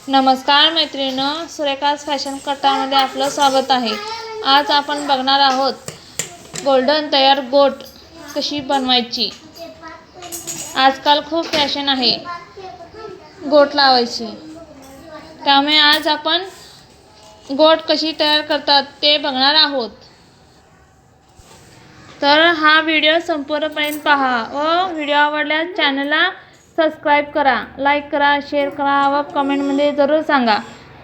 नमस्कार मैत्रिणींनो, सुरेखाज फॅशन कट्टामध्ये आपलं स्वागत आहे। आज आपण बघणार आहोत गोल्डन तयार गोट कशी बनवायची। आजकाल खूप फॅशन आहे गोट लावायची, त्यामुळे आज आपण गोट कशी तयार करतात ते बघणार आहोत। तर हा व्हिडिओ संपूर्णपणे पहा व व्हिडिओ आवडल्यास चॅनलला सबस्क्राइब करा, लाईक करा, शेअर करा व कमेंटमध्ये जरूर सांगा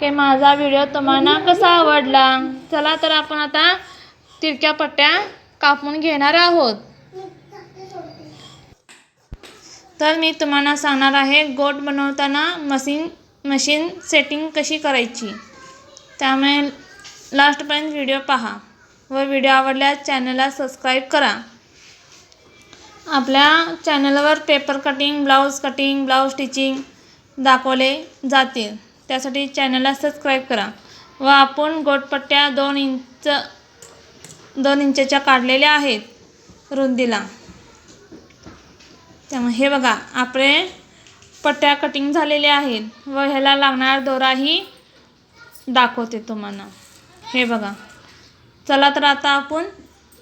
की माझा व्हिडिओ तुम्हाला कसा आवडला। चला तर आपण आता तिरक्या पट्ट्या कापून घेणार आहोत। तर मी तुम्हाला सांगणार आहे गोट बनवताना मशीन सेटिंग कशी करायची, त्यामुळे लास्टपर्यंत व्हिडिओ पहा व व्हिडिओ आवडल्यास चॅनलला सबस्क्राइब करा। आपल्या चॅनलवर paper cutting, blouse cutting, blouse stitching दाखवले जातील, त्यासाठी चॅनलला सबस्क्राइब करा। व आपण गोटपट्ट्या 2 इंचच्या काढलेल्या आहेत रुंदीला। त्यामुळे हे बघा आपले पट्ट्या कटिंग झालेल्या आहेत व ह्याला लागणारा दोराही दाखवते तुम्हाला। हे बघा, चला तर आता आपण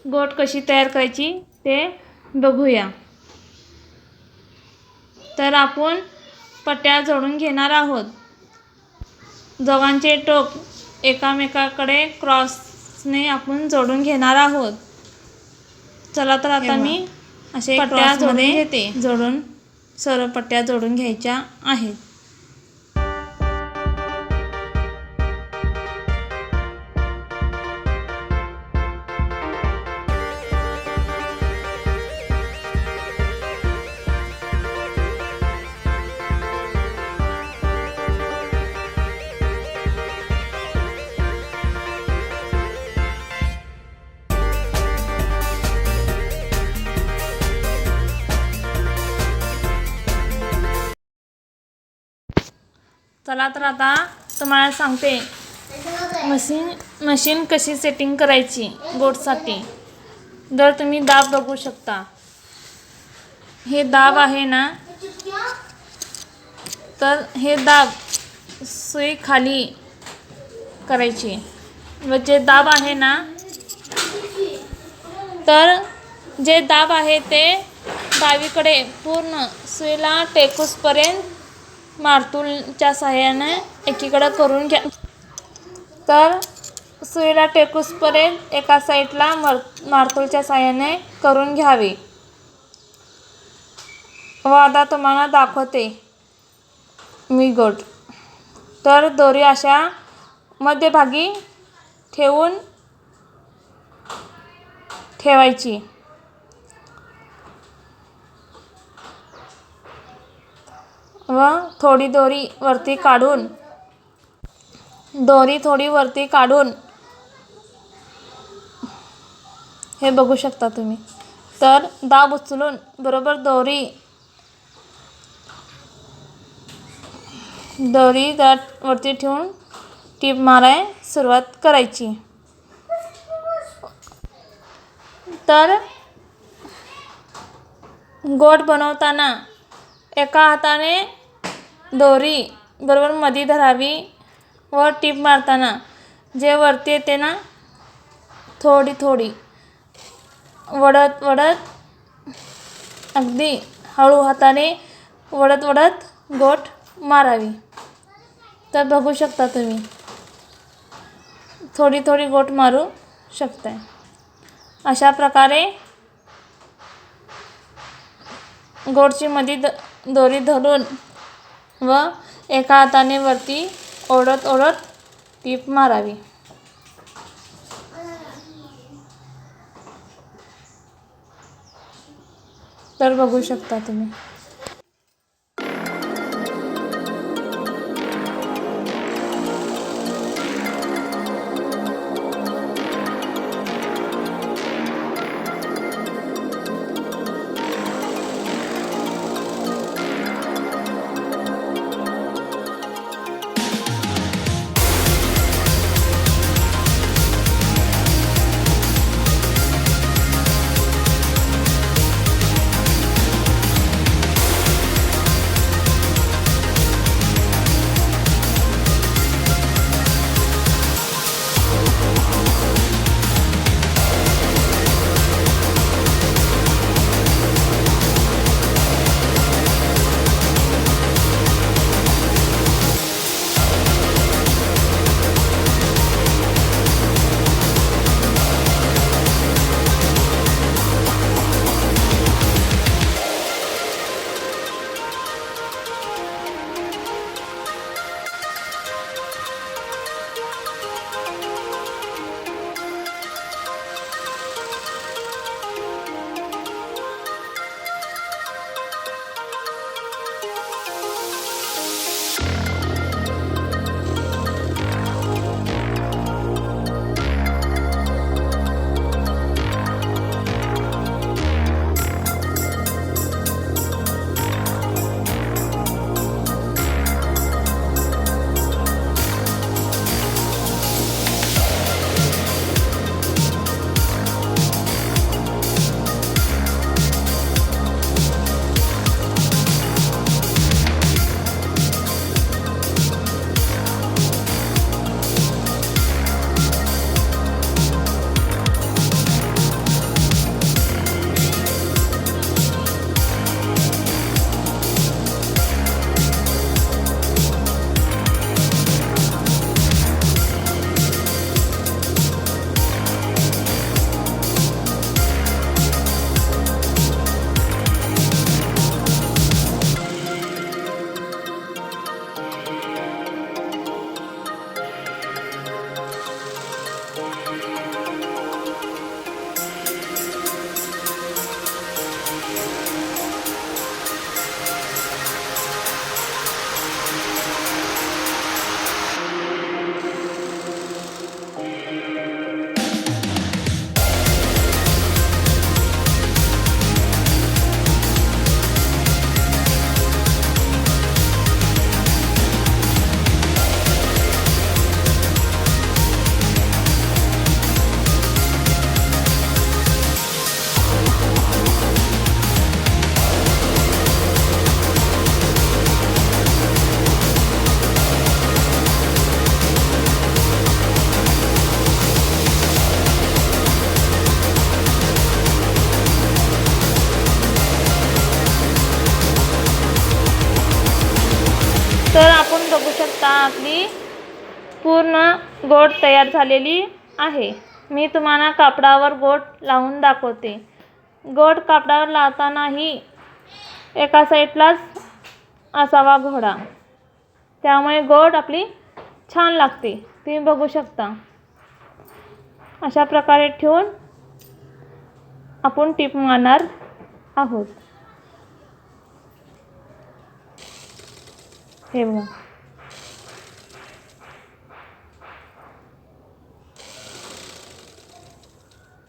गोट कशी तयार करायची ते बघूया। तर आपण पट्ट्या जोडून घेणार आहोत। दोघांचे टोक एकामेकाकडे क्रॉसने आपण जोडून घेणार आहोत। चला तर आता मी असे पट्ट्या जोडून घेते। सर्व पट्ट्या जोडून घ्यायच्या आहेत। चला तर आता तुम्हाला सांगते मशीन कशी सेटिंग करायची गोटसाठी। जर तुम्ही दाब बघू शकता, हे दाब आहे ना, तर हे दाब सुई खाली करायची व जे दाब आहे ना, तर जे दाब आहे ते डावीकडे पूर्ण सुईला टेकूसपर्यंत मार्तुलच्या सहाय्याने एकीकडे करून घ्या। तर सुईला टेकूसपर्यंत एका साईडला मार्तुलच्या सहाय्याने करून घ्यावी। व आता तुम्हाला दाखवते मी गोट। तर दोरी अशा मध्यभागी ठेवायची व थोडी दोरी वरती काढून हे बघू शकता तुम्ही। तर दाब उचलून बरोबर दोरी वरती ठेवून टीप माराय सुरुवात करायची। तर गोट बनवताना एका हाताने दोरी बरोबर मध्ये धरावी व टीप मारताना जे वरती येते ना, थोडी वडत अगदी हळू हाताने वडत गोट मारावी। तर बघू शकता तुम्ही, थोडी गोट मारू शकताय। अशा प्रकारे गोटची मध्ये दोरी धरून व एका हाताने वरती ओढत टीप मारावी। तर बघू शकता तुम्ही। शकता आपली पूर्ण गोट तयार झालेली आहे. मी तुम्हाला कापडावर गोट लावून दाखवते. गोट कापडावर लावतानाही एका साईडलाच असावा घोडा, त्यामुळे गोट आपली छान लागते. तुम्ही बघू शकता. अशा प्रकारे ठेवून आपण टीप मारणार आहोत. हे बघा.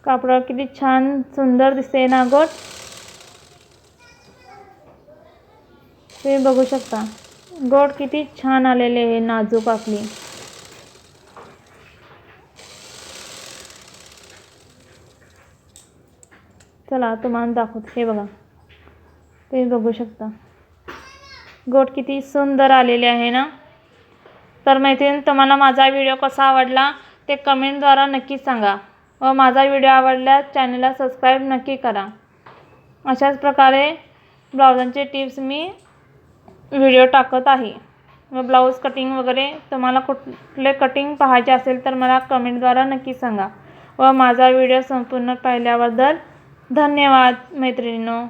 कापडावर किती छान सुंदर दिसते ना गोट. तुम्ही बघू शकता गोट किती छान आलेले आहे, नाजूक आपली. चला तुम्हाला दाखवते. हे बघा, तुम्ही बघू शकता गोट किती सुंदर आलेले आहे ना. तर मैत्रिणी, तुम्हाला माझा व्हिडिओ कसा आवडला ते कमेंटद्वारा नक्की सांगा व माझा व्हिडिओ आवडल्यास चॅनलला सबस्क्राईब नक्की करा. अशाच प्रकारे ब्लाउजांचे टिप्स मी व्हिडिओ टाकत आहे व ब्लाऊज कटिंग वगैरे तुम्हाला कुठले कटिंग पाहायचे असेल तर मला कमेंटद्वारा नक्की सांगा. व माझा व्हिडिओ संपूर्ण पाहिल्याबद्दल धन्यवाद मैत्रिणींनो.